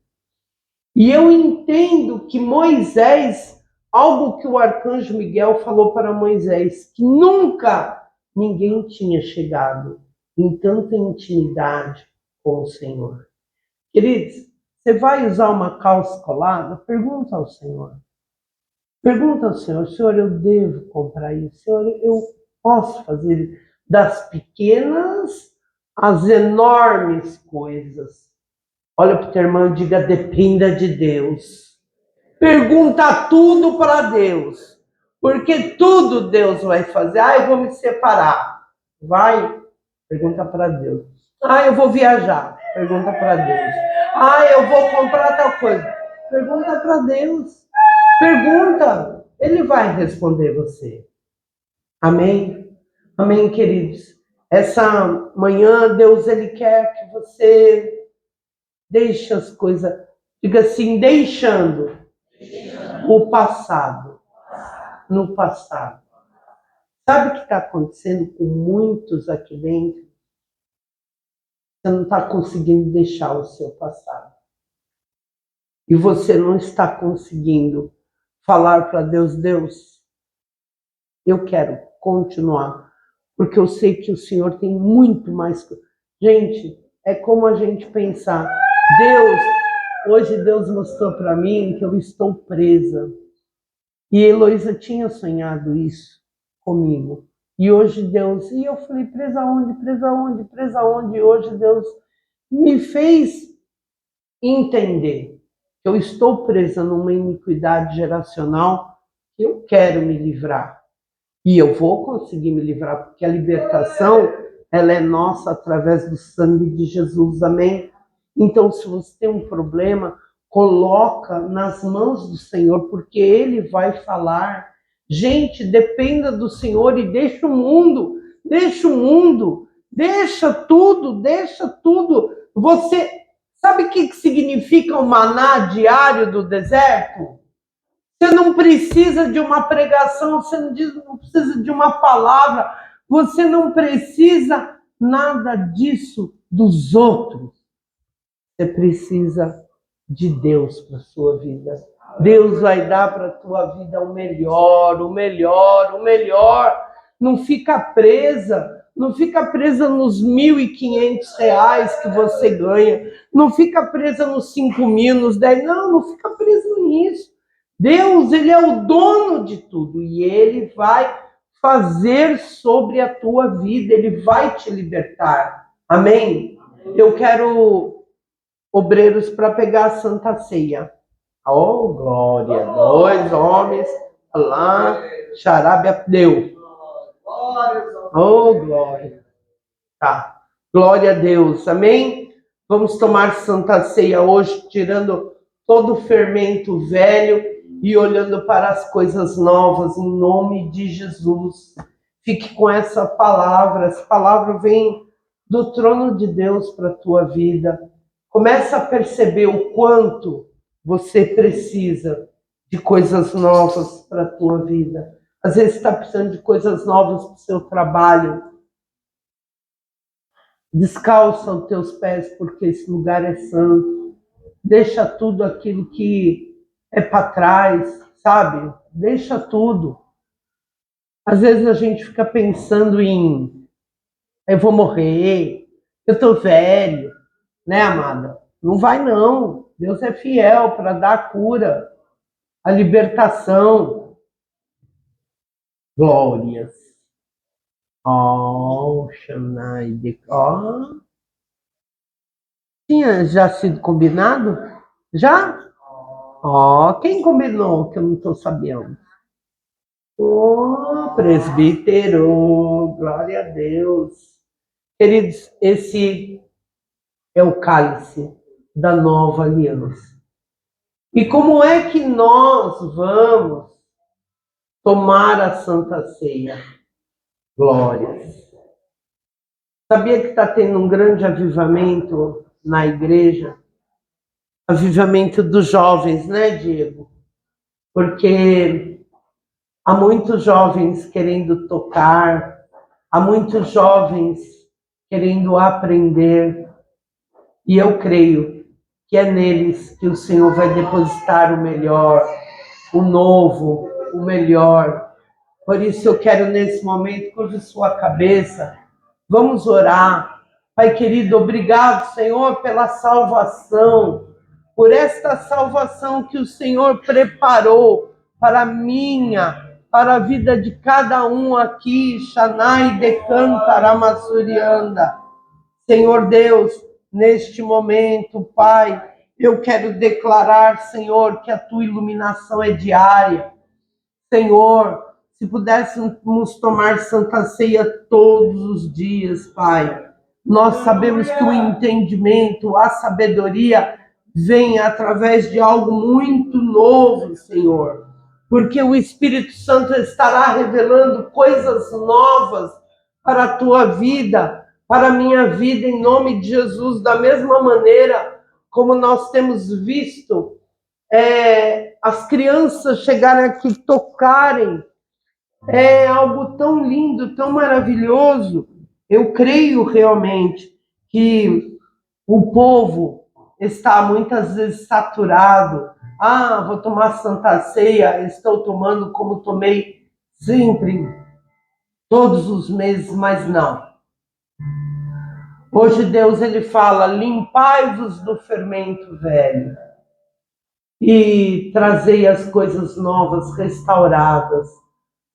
E eu entendo que Moisés, algo que o arcanjo Miguel falou para Moisés, que nunca ninguém tinha chegado em tanta intimidade com o Senhor. Queridos, você vai usar uma calça colada? Pergunta ao Senhor. Pergunta ao Senhor, Senhor, eu devo comprar isso? Senhor, eu posso fazer das pequenas às enormes coisas. Olha para o teu irmão e diga, dependa de Deus. Pergunta tudo para Deus. Porque tudo Deus vai fazer. Eu vou me separar. Vai, pergunta para Deus. Eu vou viajar. Pergunta para Deus. Eu vou comprar tal coisa. Pergunta para Deus. Pergunta. Ele vai responder você. Amém? Amém, queridos? Essa manhã, Deus, Ele quer que você deixe as coisas, diga assim, deixando o passado no passado. Sabe o que está acontecendo com muitos aqui dentro? Você não está conseguindo deixar o seu passado. E você não está conseguindo falar para Deus, Deus, eu quero continuar, porque eu sei que o Senhor tem muito mais. Gente, é como a gente pensar, Deus, hoje Deus mostrou para mim que eu estou presa. E Heloísa tinha sonhado isso comigo. E hoje Deus, e eu falei, presa onde? Presa onde? Presa onde? E hoje Deus me fez entender que eu estou presa numa iniquidade geracional que eu quero me livrar. E eu vou conseguir me livrar, porque a libertação, ela é nossa através do sangue de Jesus, amém? Então, se você tem um problema, coloca nas mãos do Senhor, porque Ele vai falar. Gente, dependa do Senhor e deixa o mundo, deixa tudo. Você sabe o que significa o maná diário do deserto? Você não precisa de uma pregação, você não precisa de uma palavra, você não precisa nada disso dos outros. Você precisa de Deus para a sua vida. Deus vai dar para a tua vida o melhor. Não fica presa nos R$1.500 que você ganha. Não fica presa nos 5.000, nos 10. Não fica presa nisso. Deus, Ele é o dono de tudo e Ele vai fazer sobre a tua vida. Ele vai te libertar. Amém? Eu quero obreiros para pegar a Santa Ceia. Oh, glória! 2 homens lá, xarábia deu. Oh, glória! Tá. Glória a Deus. Amém? Vamos tomar Santa Ceia hoje, tirando todo o fermento velho e olhando para as coisas novas, em nome de Jesus. Fique com essa palavra vem do trono de Deus para a tua vida. Começa a perceber o quanto você precisa de coisas novas para a tua vida. Às vezes está precisando de coisas novas para o seu trabalho. Descalça os teus pés, porque esse lugar é santo. Deixa tudo aquilo que é para trás, sabe? Deixa tudo. Às vezes a gente fica pensando em eu vou morrer, eu estou velho, né, amada? Não vai não. Deus é fiel para dar a cura, a libertação. Glórias. Oh, Xanai de... Oh. Tinha já sido combinado? Já? Ó, quem combinou que eu não estou sabendo? Ô, presbítero, glória a Deus. Queridos, esse é o cálice da nova aliança. E como é que nós vamos tomar a Santa Ceia? Glórias. Sabia que está tendo um grande avivamento na igreja? Avivamento dos jovens, né, Diego? Porque há muitos jovens querendo tocar, há muitos jovens querendo aprender, e eu creio que é neles que o Senhor vai depositar o melhor, o novo, o melhor. Por isso eu quero nesse momento, curva sua cabeça, vamos orar. Pai querido, obrigado, Senhor, pela salvação, por esta salvação que o Senhor preparou para a minha, para a vida de cada um aqui, Xanai de Cantaramasurianda. Senhor Deus, neste momento, Pai, eu quero declarar, Senhor, que a tua iluminação é diária. Senhor, se pudéssemos tomar Santa Ceia todos os dias, Pai, nós sabemos que o entendimento, a sabedoria vem através de algo muito novo, Senhor, porque o Espírito Santo estará revelando coisas novas para a tua vida, para a minha vida, em nome de Jesus, da mesma maneira como nós temos visto as crianças chegarem aqui, tocarem, é algo tão lindo, tão maravilhoso. Eu creio realmente que o povo está muitas vezes saturado. Ah, vou tomar Santa Ceia, estou tomando como tomei sempre, todos os meses, mas não. Hoje Deus ele fala, limpai-vos do fermento velho e trazei as coisas novas, restauradas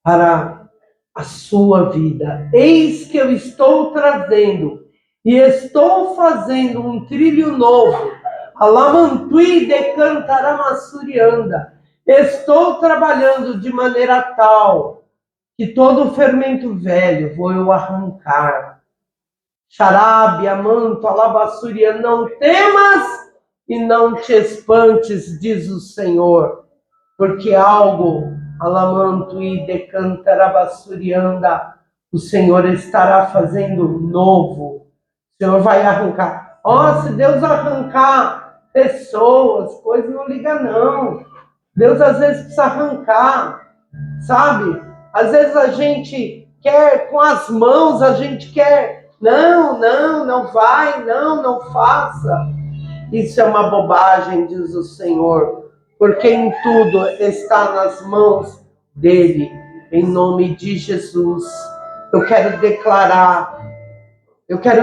para a sua vida. Eis que eu estou trazendo e estou fazendo um trilho novo. Alamantui de Cantaramasurianda. Estou trabalhando de maneira tal que todo o fermento velho vou eu arrancar. Xarabe, amanto, alabassurianda, não temas e não te espantes, diz o Senhor, porque algo, alamanto e decantarabassurianda, o Senhor estará fazendo novo. O Senhor vai arrancar. Se Deus arrancar pessoas, coisas não liga não. Deus às vezes precisa arrancar, sabe? Às vezes a gente quer com as mãos, a gente quer, não vai, não faça. Isso é uma bobagem, diz o Senhor, porque em tudo está nas mãos dele, em nome de Jesus. Eu quero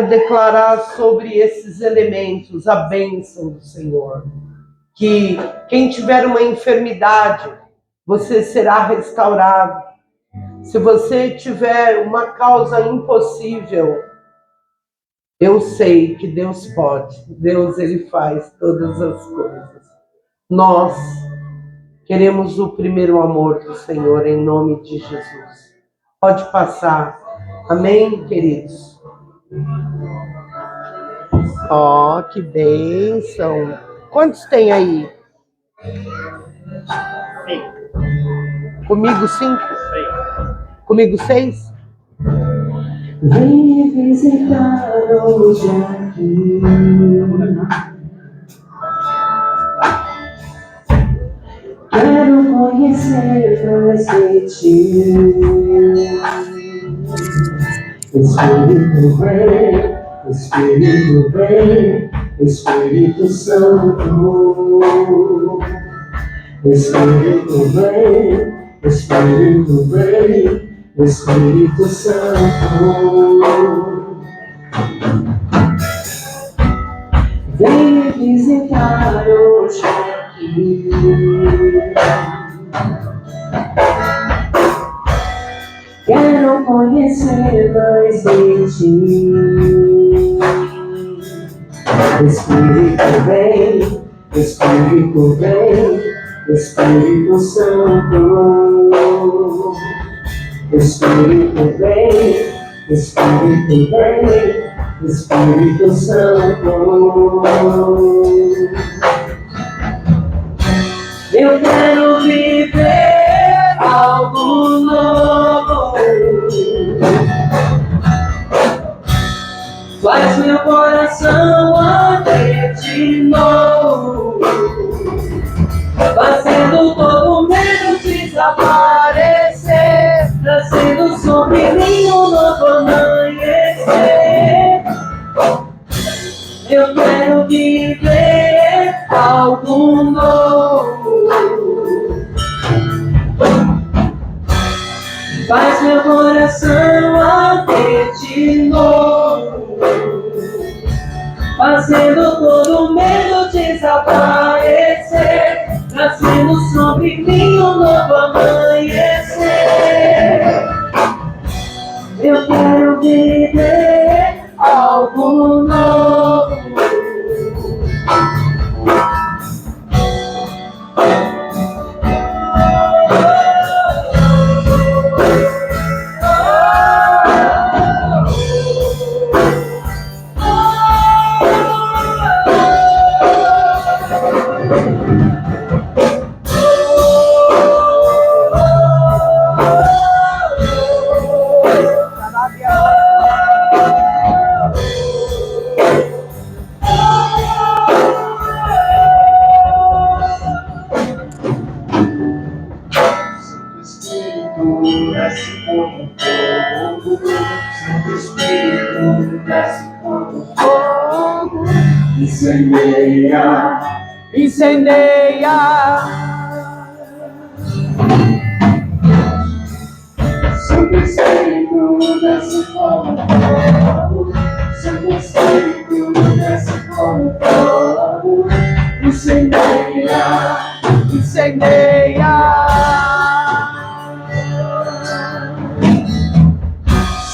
declarar sobre esses elementos a bênção do Senhor, que quem tiver uma enfermidade, você será restaurado. Se você tiver uma causa impossível, eu sei que Deus pode. Deus, ele faz todas as coisas. Nós queremos o primeiro amor do Senhor, em nome de Jesus. Pode passar. Amém, queridos? Que bênção. Quantos tem aí? 5. Comigo 5? 6. Comigo 6? Vem visitar hoje aqui. Quero conhecer mais de ti. Espírito vem, Espírito vem, Espírito Santo. Espírito vem, Espírito vem, Espírito Santo. Vem visitar hoje aqui. Quero conhecer mais de ti. Espírito vem, Espírito vem, Espírito Santo. Espírito vem, Espírito vem, Espírito Santo. Eu quero viver algo novo. Faz meu coração arder de novo, fazendo todo medo desaparecer, trazendo sobre mim um novo amanhecer. Eu quero viver algo novo. Faz meu coração arder de novo, fazendo todo medo desaparecer, trazendo sobre mim um novo amanhecer. Eu quero viver algo novo. Incendeia, incendeia. Santo Espírito desce como fogo, Santo Espírito desce como fogo. Incendeia, incendeia.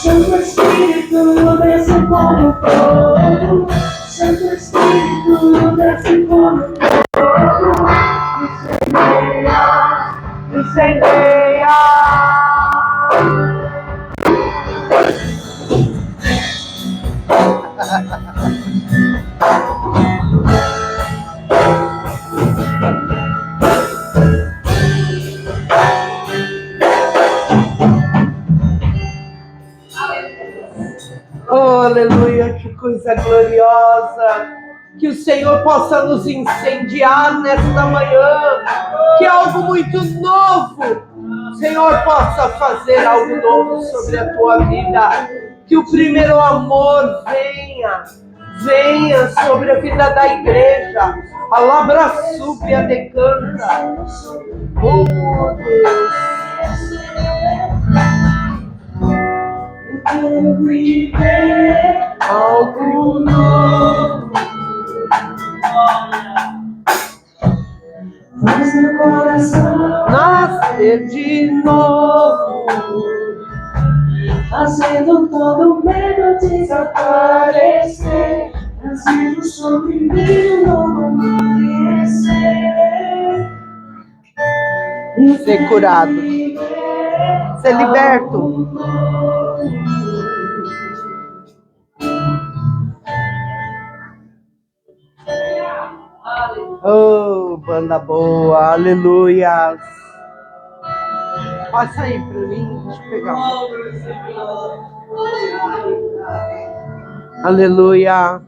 Santo Espírito desce como fogo, Santo Espírito desce como fogo. Incendeia, incendeia. Oh, aleluia, que coisa gloriosa. Que o Senhor possa nos incendiar nesta manhã. Que algo muito novo, o Senhor possa fazer algo novo sobre a tua vida. Que o primeiro amor venha sobre a vida da igreja. A labra súbia decanta. Oh, Deus. Quero viver algo novo. Faz meu coração Nascer de novo, fazendo todo medo desaparecer, trazendo sobre mim um novo amanhecer. ser curado, ser liberto. Oh, banda boa, aleluia. Passa aí pra mim, deixa eu pegar um. Aleluia.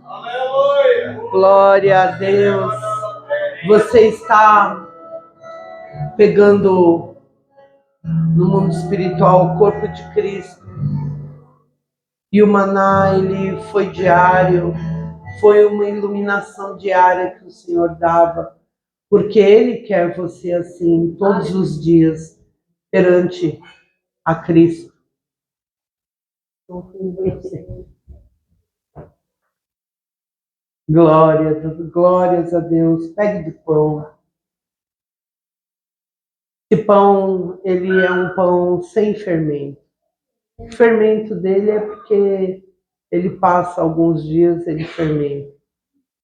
Glória a Deus. Você está pegando no mundo espiritual o corpo de Cristo. E o maná, ele foi diário, foi uma iluminação diária que o Senhor dava, porque Ele quer você assim, todos os dias, perante a Cristo. Glórias a Deus. Pegue do pão. Esse pão, ele é um pão sem fermento. O fermento dele é porque ele passa alguns dias, ele fermenta.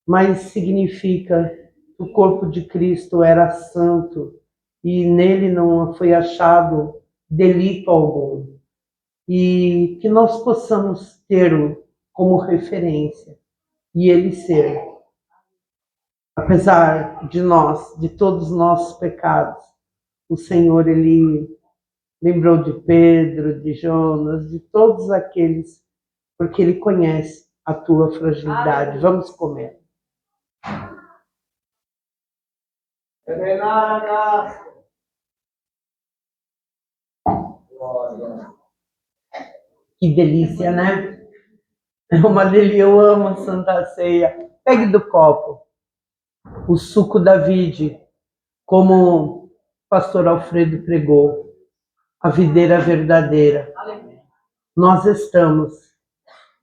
Mas significa que o corpo de Cristo era santo e nele não foi achado delito algum. E que nós possamos ter como referência e ele ser, apesar de nós, de todos os nossos pecados, o Senhor, ele lembrou de Pedro, de Jonas, de todos aqueles, porque ele conhece a tua fragilidade. Vamos comer. Que delícia, né? É uma delícia, eu amo a Santa Ceia. Pegue do copo o suco da vide, como o pastor Alfredo pregou, a videira verdadeira. Nós estamos,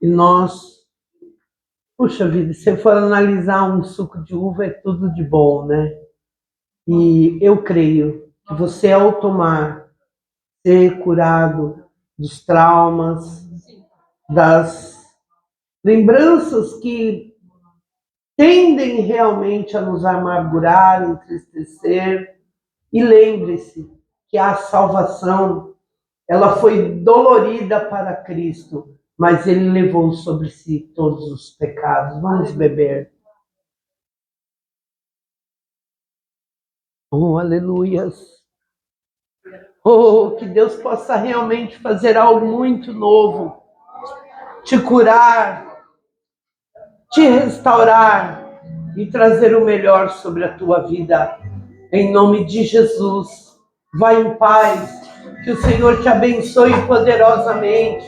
e nós, puxa vida, se for analisar um suco de uva, é tudo de bom, né? E eu creio que você, ao tomar, ser curado dos traumas, das lembranças que tendem realmente a nos amargurar, entristecer. E lembre-se que a salvação, ela foi dolorida para Cristo, mas ele levou sobre si todos os pecados. Vamos beber. Oh, aleluias. Oh, que Deus possa realmente fazer algo muito novo, te curar, te restaurar e trazer o melhor sobre a tua vida. Em nome de Jesus, vai em paz, que o Senhor te abençoe poderosamente,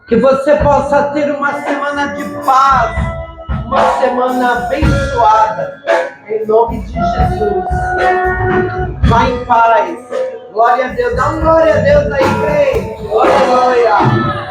que você possa ter uma semana de paz, uma semana abençoada, em nome de Jesus. Vai em paz. Glória a Deus. Dá uma glória a Deus aí, crente. Aleluia.